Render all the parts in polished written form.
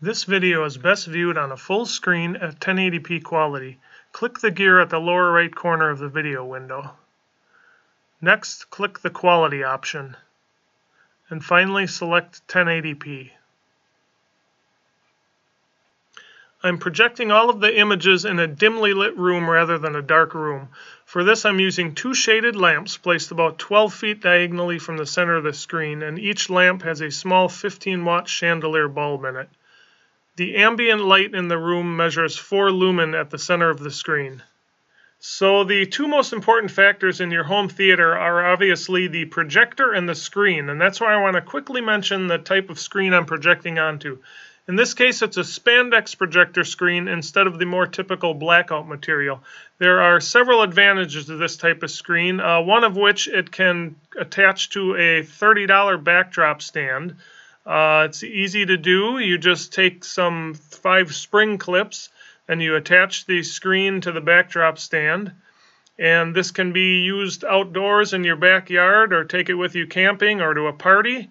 This video is best viewed on a full screen at 1080p quality. Click the gear at the lower right corner of the video window. Next, click the quality option. And finally, select 1080p. I'm projecting all of the images in a dimly lit room rather than a dark room. For this, I'm using two shaded lamps placed about 12 feet diagonally from the center of the screen, and each lamp has a small 15-watt chandelier bulb in it. The ambient light in the room measures 4 lumen at the center of the screen. So the two most important factors in your home theater are obviously the projector and the screen, and that's why I want to quickly mention the type of screen I'm projecting onto. In this case, it's a Spandex projector screen instead of the more typical blackout material. There are several advantages to this type of screen, one of which it can attach to a $30 backdrop stand. It's easy to do. You just take some 5 spring clips and you attach the screen to the backdrop stand. And this can be used outdoors in your backyard, or take it with you camping or to a party.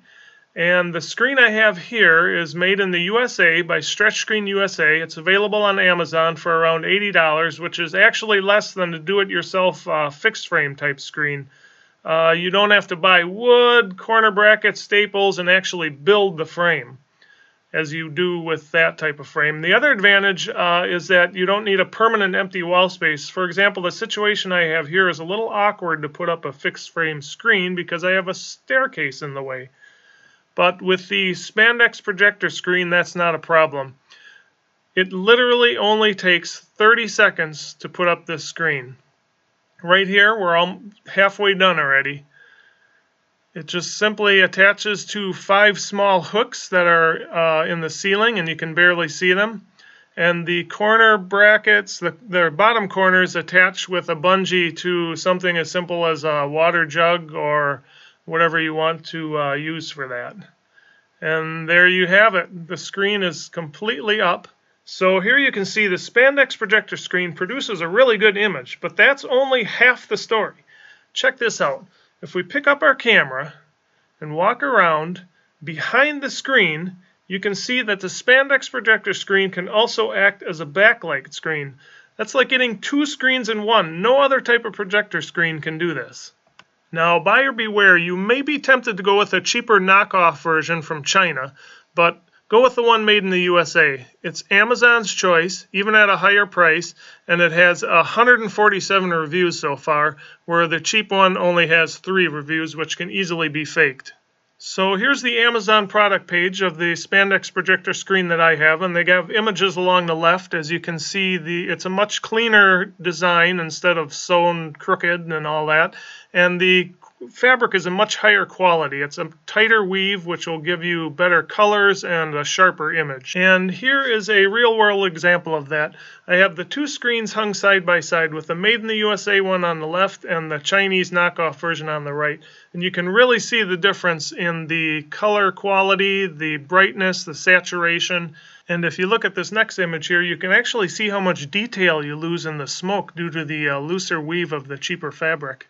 And the screen I have here is made in the USA by Stretch Screen USA. It's available on Amazon for around $80, which is actually less than a do-it-yourself fixed frame type screen. You don't have to buy wood, corner brackets, staples, and actually build the frame as you do with that type of frame. The other advantage is that you don't need a permanent empty wall space. For example, the situation I have here is a little awkward to put up a fixed frame screen because I have a staircase in the way. But with the Spandex projector screen, that's not a problem. It literally only takes 30 seconds to put up this screen. Right here, we're all halfway done already. It just simply attaches to 5 small hooks that are in the ceiling, and you can barely see them. And the corner brackets, the bottom corners, attach with a bungee to something as simple as a water jug or whatever you want to use for that. And there you have it. The screen is completely up. So here you can see the Spandex projector screen produces a really good image, but that's only half the story. Check this out. If we pick up our camera and walk around behind the screen, you can see that the Spandex projector screen can also act as a backlight screen. That's like getting 2 screens in one. No other type of projector screen can do this. Now, buyer beware, you may be tempted to go with a cheaper knockoff version from China, but go with the one made in the USA. It's Amazon's choice, even at a higher price, and it has 147 reviews so far, where the cheap one only has 3 reviews, which can easily be faked. So here's the Amazon product page of the Spandex projector screen that I have, and they have images along the left. As you can see, it's a much cleaner design instead of sewn crooked and all that. And the fabric is a much higher quality. It's a tighter weave, which will give you better colors and a sharper image. And here is a real-world example of that. I have the 2 screens hung side by side, with the Made in the USA one on the left and the Chinese knockoff version on the right. And you can really see the difference in the color quality, the brightness, the saturation. And if you look at this next image here, you can actually see how much detail you lose in the smoke due to the looser weave of the cheaper fabric.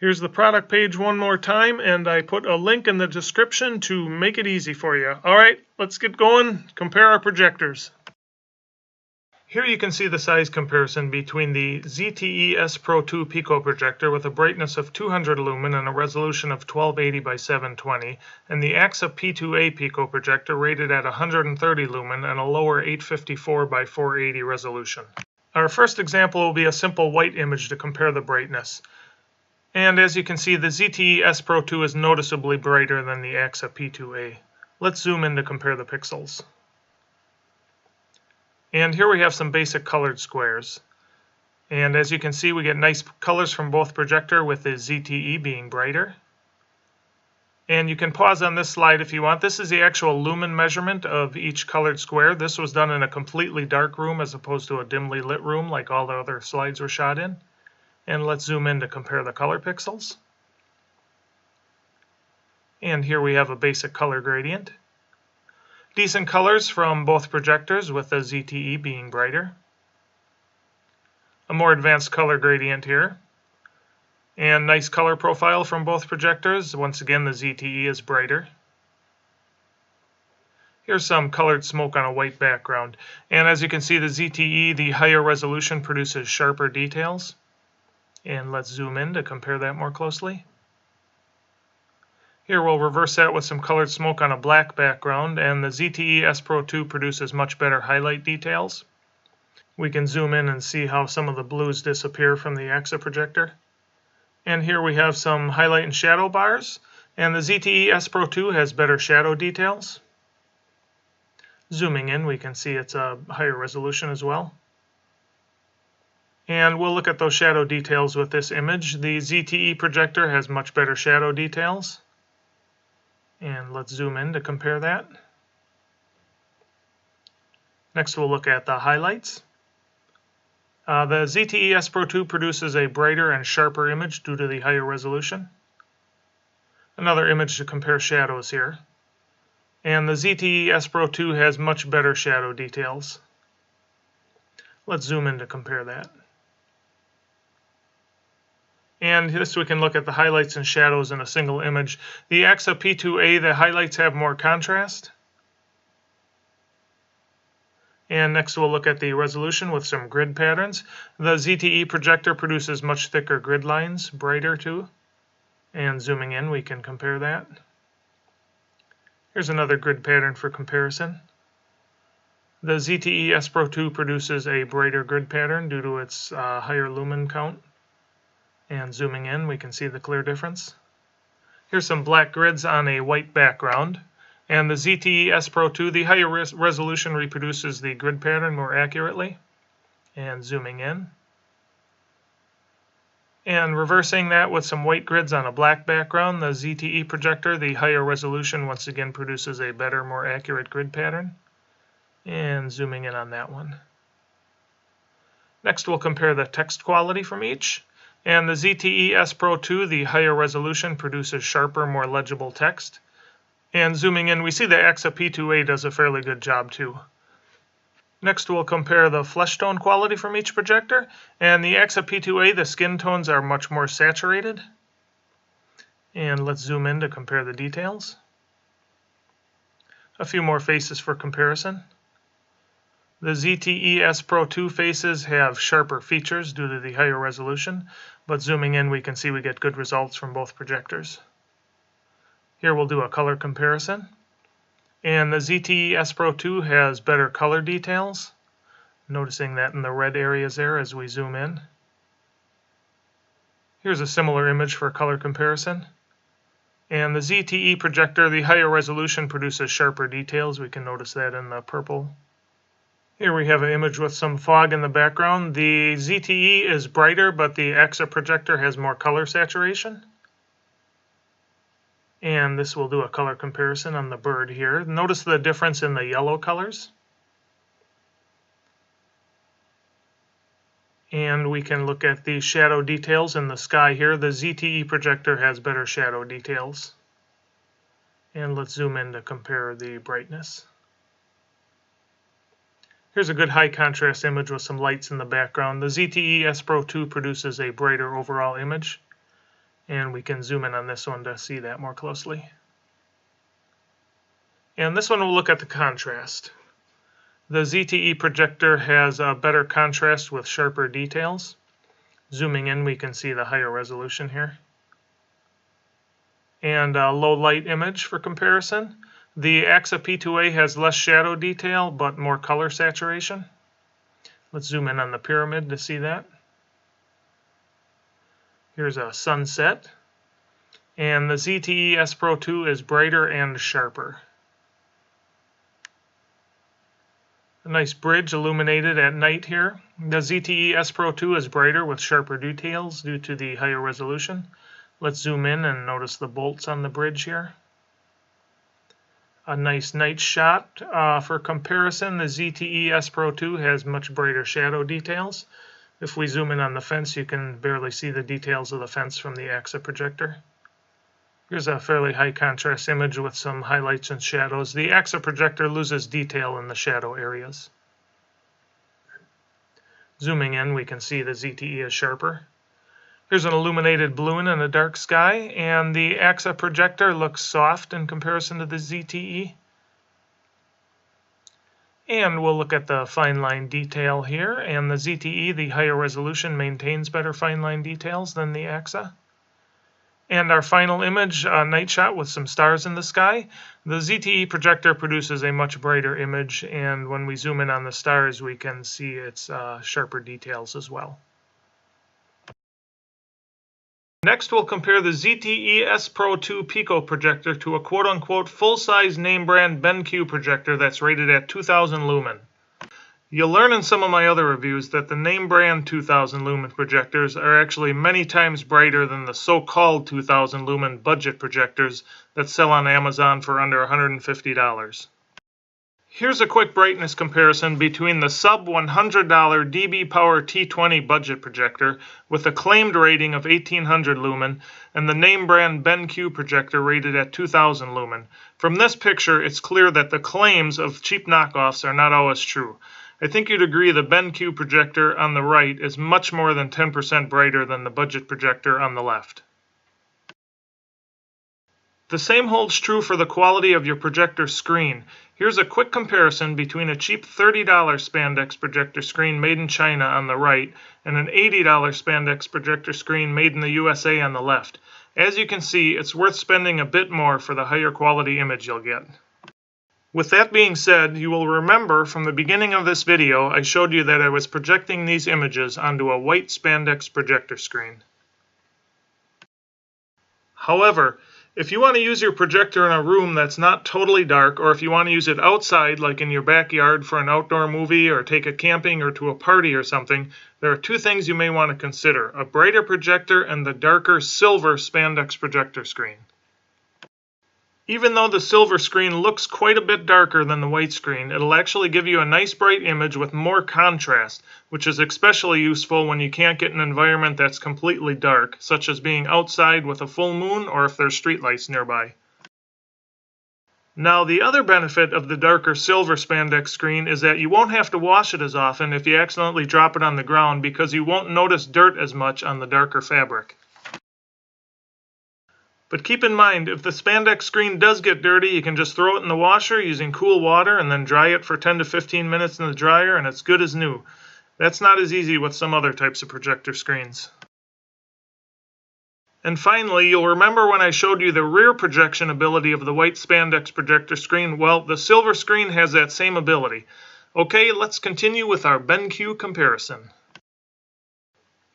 Here's the product page one more time, and I put a link in the description to make it easy for you. All right, let's get going. Compare our projectors. Here you can see the size comparison between the ZTE Spro 2 pico projector with a brightness of 200 lumen and a resolution of 1280 by 720, and the Aaxa P2-A pico projector rated at 130 lumen and a lower 854 by 480 resolution. Our first example will be a simple white image to compare the brightness. And as you can see, the ZTE Spro 2 is noticeably brighter than the Aaxa P2-A. Let's zoom in to compare the pixels. And here we have some basic colored squares. And as you can see, we get nice colors from both projector, with the ZTE being brighter. And you can pause on this slide if you want. This is the actual lumen measurement of each colored square. This was done in a completely dark room as opposed to a dimly lit room like all the other slides were shot in. And let's zoom in to compare the color pixels. And here we have a basic color gradient. Decent colors from both projectors, with the ZTE being brighter. A more advanced color gradient here. And nice color profile from both projectors. Once again, the ZTE is brighter. Here's some colored smoke on a white background. And as you can see, the ZTE, the higher resolution, produces sharper details. And let's zoom in to compare that more closely. Here we'll reverse that with some colored smoke on a black background, and the ZTE Spro 2 produces much better highlight details. We can zoom in and see how some of the blues disappear from the Aaxa projector. And here we have some highlight and shadow bars, and the ZTE Spro 2 has better shadow details. Zooming in, we can see it's a higher resolution as well. And we'll look at those shadow details with this image. The ZTE projector has much better shadow details. And let's zoom in to compare that. Next we'll look at the highlights. The ZTE Spro 2 produces a brighter and sharper image due to the higher resolution. Another image to compare shadows here. And the ZTE Spro 2 has much better shadow details. Let's zoom in to compare that. And this we can look at the highlights and shadows in a single image. The Aaxa P2-A, the highlights have more contrast. And next we'll look at the resolution with some grid patterns. The ZTE projector produces much thicker grid lines, brighter too. And zooming in, we can compare that. Here's another grid pattern for comparison. The ZTE Spro 2 produces a brighter grid pattern due to its higher lumen count. And zooming in, we can see the clear difference. Here's some black grids on a white background. And the ZTE Spro 2, the higher resolution, reproduces the grid pattern more accurately. And zooming in. And reversing that with some white grids on a black background, the ZTE projector, the higher resolution, once again produces a better, more accurate grid pattern. And zooming in on that one. Next we'll compare the text quality from each. And the ZTE Spro 2, the higher resolution, produces sharper, more legible text. And zooming in, we see the Aaxa P2-A does a fairly good job too. Next we'll compare the flesh tone quality from each projector. And the Aaxa P2-A, the skin tones are much more saturated. And let's zoom in to compare the details. A few more faces for comparison. The ZTE Spro 2 faces have sharper features due to the higher resolution, but zooming in we can see we get good results from both projectors. Here we'll do a color comparison. And the ZTE Spro 2 has better color details, noticing that in the red areas there as we zoom in. Here's a similar image for color comparison. And the ZTE projector, the higher resolution, produces sharper details. We can notice that in the purple. Here we have an image with some fog in the background. The ZTE is brighter, but the Aaxa projector has more color saturation. And this will do a color comparison on the bird here. Notice the difference in the yellow colors. And we can look at the shadow details in the sky here. The ZTE projector has better shadow details. And let's zoom in to compare the brightness. Here's a good high contrast image with some lights in the background. The ZTE Spro 2 produces a brighter overall image. And we can zoom in on this one to see that more closely. And this one we'll look at the contrast. The ZTE projector has a better contrast with sharper details. Zooming in, we can see the higher resolution here. And a low light image for comparison. The Aaxa P2-A has less shadow detail but more color saturation. Let's zoom in on the pyramid to see that. Here's a sunset. And the ZTE Spro 2 is brighter and sharper. A nice bridge illuminated at night here. The ZTE Spro 2 is brighter with sharper details due to the higher resolution. Let's zoom in and notice the bolts on the bridge here. A nice night shot. For comparison, the ZTE Spro 2 has much brighter shadow details. If we zoom in on the fence, you can barely see the details of the fence from the Aaxa projector. Here's a fairly high contrast image with some highlights and shadows. The Aaxa projector loses detail in the shadow areas. Zooming in, we can see the ZTE is sharper. Here's an illuminated balloon in a dark sky, and the Aaxa projector looks soft in comparison to the ZTE. And we'll look at the fine line detail here, and the ZTE, the higher resolution, maintains better fine line details than the Aaxa. And our final image, a night shot with some stars in the sky. The ZTE projector produces a much brighter image, and when we zoom in on the stars, we can see its sharper details as well. Next, we'll compare the ZTE Spro 2 pico projector to a quote-unquote full-size name brand BenQ projector that's rated at 2000 lumen. You'll learn in some of my other reviews that the name brand 2000 lumen projectors are actually many times brighter than the so-called 2000 lumen budget projectors that sell on Amazon for under $150. Here's a quick brightness comparison between the sub $100 dB Power T20 budget projector with a claimed rating of 1800 lumen and the name brand BenQ projector rated at 2000 lumen. From this picture, it's clear that the claims of cheap knockoffs are not always true. I think you'd agree the BenQ projector on the right is much more than 10% brighter than the budget projector on the left. The same holds true for the quality of your projector screen. Here's a quick comparison between a cheap $30 Spandex projector screen made in China on the right and an $80 Spandex projector screen made in the USA on the left. As you can see, it's worth spending a bit more for the higher quality image you'll get. With that being said, you will remember from the beginning of this video I showed you that I was projecting these images onto a white Spandex projector screen. However, if you want to use your projector in a room that's not totally dark, or if you want to use it outside, like in your backyard for an outdoor movie, or take it camping or to a party or something, there are two things you may want to consider: a brighter projector and the darker silver Spandex projector screen. Even though the silver screen looks quite a bit darker than the white screen, it'll actually give you a nice bright image with more contrast, which is especially useful when you can't get an environment that's completely dark, such as being outside with a full moon or if there's streetlights nearby. Now, the other benefit of the darker silver Spandex screen is that you won't have to wash it as often if you accidentally drop it on the ground, because you won't notice dirt as much on the darker fabric. But keep in mind, if the Spandex screen does get dirty, you can just throw it in the washer using cool water and then dry it for 10 to 15 minutes in the dryer and it's good as new. That's not as easy with some other types of projector screens. And finally, you'll remember when I showed you the rear projection ability of the white Spandex projector screen. Well, the silver screen has that same ability. Okay, let's continue with our BenQ comparison.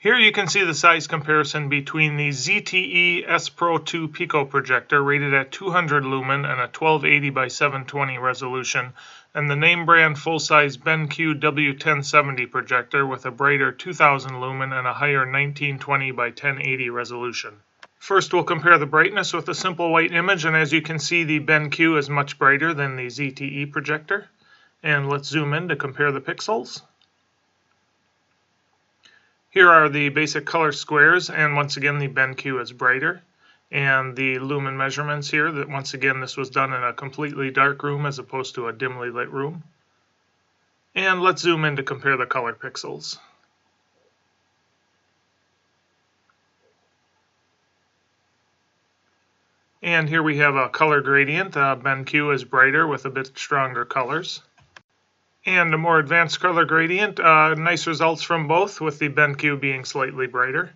Here you can see the size comparison between the ZTE Spro 2 pico projector rated at 200 lumen and a 1280 by 720 resolution, and the name brand full-size BenQ W1070 projector with a brighter 2000 lumen and a higher 1920 by 1080 resolution. First, we'll compare the brightness with a simple white image, and as you can see, the BenQ is much brighter than the ZTE projector. And let's zoom in to compare the pixels. Here are the basic color squares, and once again the BenQ is brighter. And the lumen measurements here, that once again this was done in a completely dark room as opposed to a dimly lit room. And let's zoom in to compare the color pixels. And here we have a color gradient. BenQ is brighter with a bit stronger colors. And a more advanced color gradient, nice results from both, with the BenQ being slightly brighter.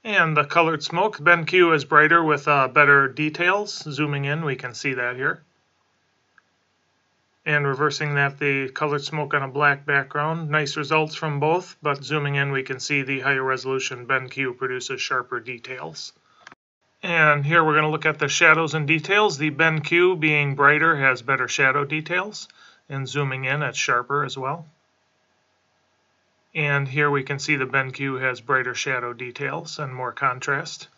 And the colored smoke, BenQ is brighter with better details. Zooming in, we can see that here. And reversing that, the colored smoke on a black background, nice results from both, but zooming in we can see the higher resolution BenQ produces sharper details. And here we're going to look at the shadows and details. The BenQ, being brighter, has better shadow details. And zooming in, it's sharper as well. And here we can see the BenQ has brighter shadow details and more contrast.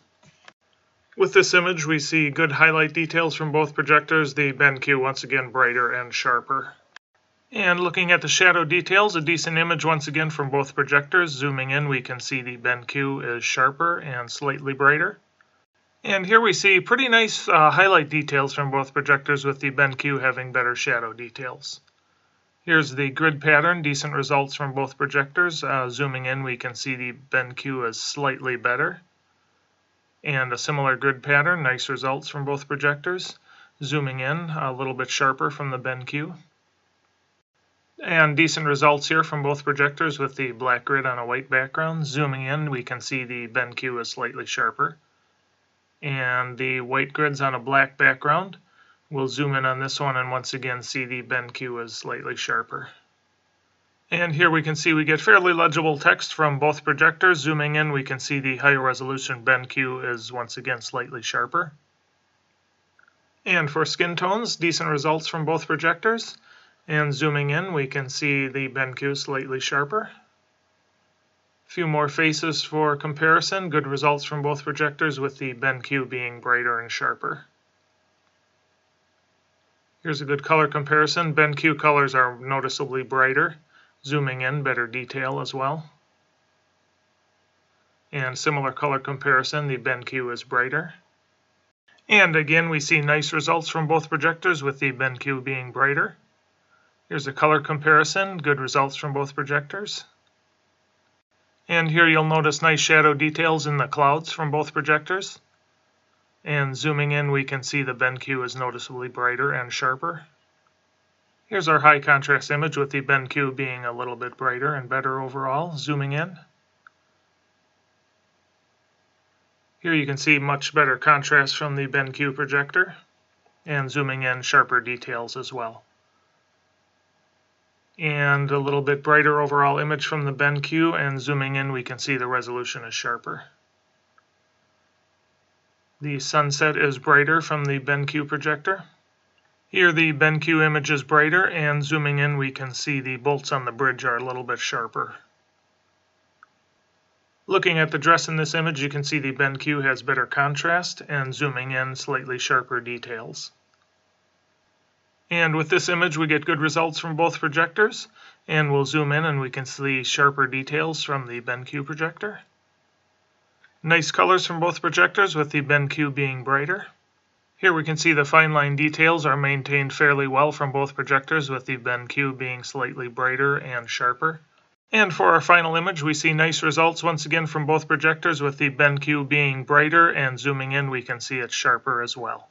With this image, we see good highlight details from both projectors. The BenQ once again brighter and sharper. And looking at the shadow details, a decent image once again from both projectors. Zooming in, we can see the BenQ is sharper and slightly brighter. And here we see pretty nice highlight details from both projectors, with the BenQ having better shadow details. Here's the grid pattern, decent results from both projectors. Zooming in, we can see the BenQ is slightly better. And a similar grid pattern, nice results from both projectors. Zooming in, a little bit sharper from the BenQ. And decent results here from both projectors with the black grid on a white background. Zooming in, we can see the BenQ is slightly sharper. And the white grid's on a black background. We'll zoom in on this one and once again see the BenQ is slightly sharper. And here we can see we get fairly legible text from both projectors. Zooming in, we can see the higher resolution BenQ is once again slightly sharper. And for skin tones, decent results from both projectors. And zooming in, we can see the BenQ slightly sharper. A few more faces for comparison. Good results from both projectors with the BenQ being brighter and sharper. Here's a good color comparison. BenQ colors are noticeably brighter. Zooming in, better detail as well. And similar color comparison, the BenQ is brighter. And again, we see nice results from both projectors with the BenQ being brighter. Here's a color comparison, good results from both projectors. And here you'll notice nice shadow details in the clouds from both projectors. And zooming in, we can see the BenQ is noticeably brighter and sharper. Here's our high contrast image with the BenQ being a little bit brighter and better overall. Zooming in. Here you can see much better contrast from the BenQ projector. And zooming in, sharper details as well. And a little bit brighter overall image from the BenQ, and zooming in we can see the resolution is sharper. The sunset is brighter from the BenQ projector. Here the BenQ image is brighter, and zooming in we can see the bolts on the bridge are a little bit sharper. Looking at the dress in this image, you can see the BenQ has better contrast, and zooming in, slightly sharper details. And with this image, we get good results from both projectors, and we'll zoom in and we can see sharper details from the BenQ projector. Nice colors from both projectors with the BenQ being brighter. Here we can see the fine line details are maintained fairly well from both projectors with the BenQ being slightly brighter and sharper. And for our final image, we see nice results once again from both projectors with the BenQ being brighter, and zooming in we can see it sharper as well.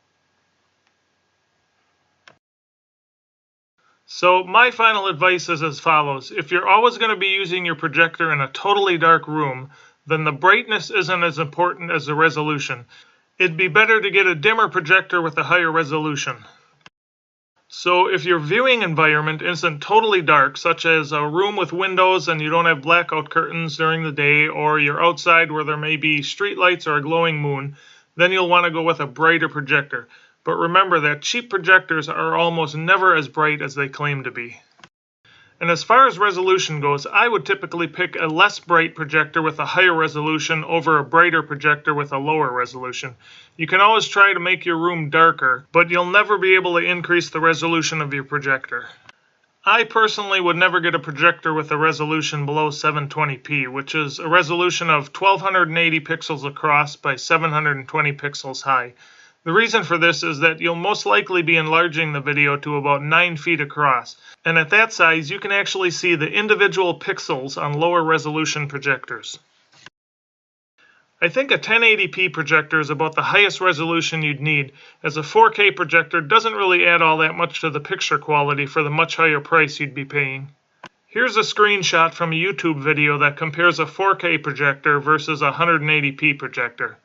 So my final advice is as follows. If you're always going to be using your projector in a totally dark room, then the brightness isn't as important as the resolution. It'd be better to get a dimmer projector with a higher resolution. So if your viewing environment isn't totally dark, such as a room with windows and you don't have blackout curtains during the day, or you're outside where there may be street lights or a glowing moon, then you'll want to go with a brighter projector. But remember that cheap projectors are almost never as bright as they claim to be. And as far as resolution goes, I would typically pick a less bright projector with a higher resolution over a brighter projector with a lower resolution. You can always try to make your room darker, but you'll never be able to increase the resolution of your projector. I personally would never get a projector with a resolution below 720p, which is a resolution of 1280 pixels across by 720 pixels high. The reason for this is that you'll most likely be enlarging the video to about 9 feet across, and at that size you can actually see the individual pixels on lower resolution projectors. I think a 1080p projector is about the highest resolution you'd need, as a 4K projector doesn't really add all that much to the picture quality for the much higher price you'd be paying. Here's a screenshot from a YouTube video that compares a 4K projector versus a 180p projector.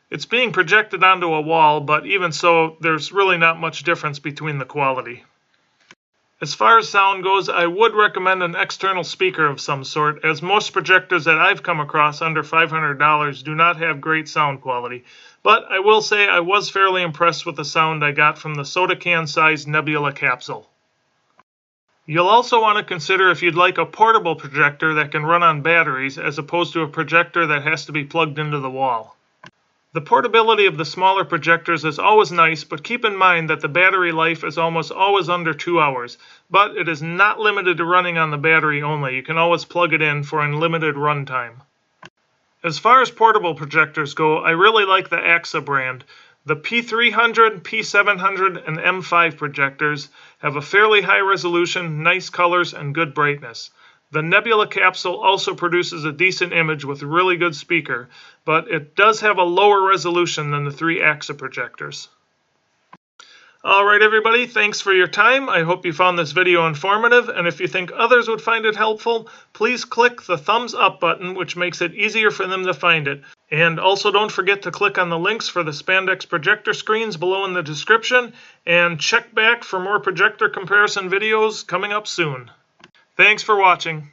It's being projected onto a wall, but even so, there's really not much difference between the quality. As far as sound goes, I would recommend an external speaker of some sort, as most projectors that I've come across under $500 do not have great sound quality. But I will say I was fairly impressed with the sound I got from the soda can-sized Nebula capsule. You'll also want to consider if you'd like a portable projector that can run on batteries, as opposed to a projector that has to be plugged into the wall. The portability of the smaller projectors is always nice, but keep in mind that the battery life is almost always under 2 hours. But it is not limited to running on the battery only. You can always plug it in for unlimited runtime. As far as portable projectors go, I really like the Aaxa brand. The P300, P700, and M5 projectors have a fairly high resolution, nice colors, and good brightness. The Nebula capsule also produces a decent image with a really good speaker, but it does have a lower resolution than the 3 Aaxa projectors. Alright everybody, thanks for your time. I hope you found this video informative, and if you think others would find it helpful, please click the thumbs up button, which makes it easier for them to find it. And also don't forget to click on the links for the Spandex projector screens below in the description, and check back for more projector comparison videos coming up soon. Thanks for watching.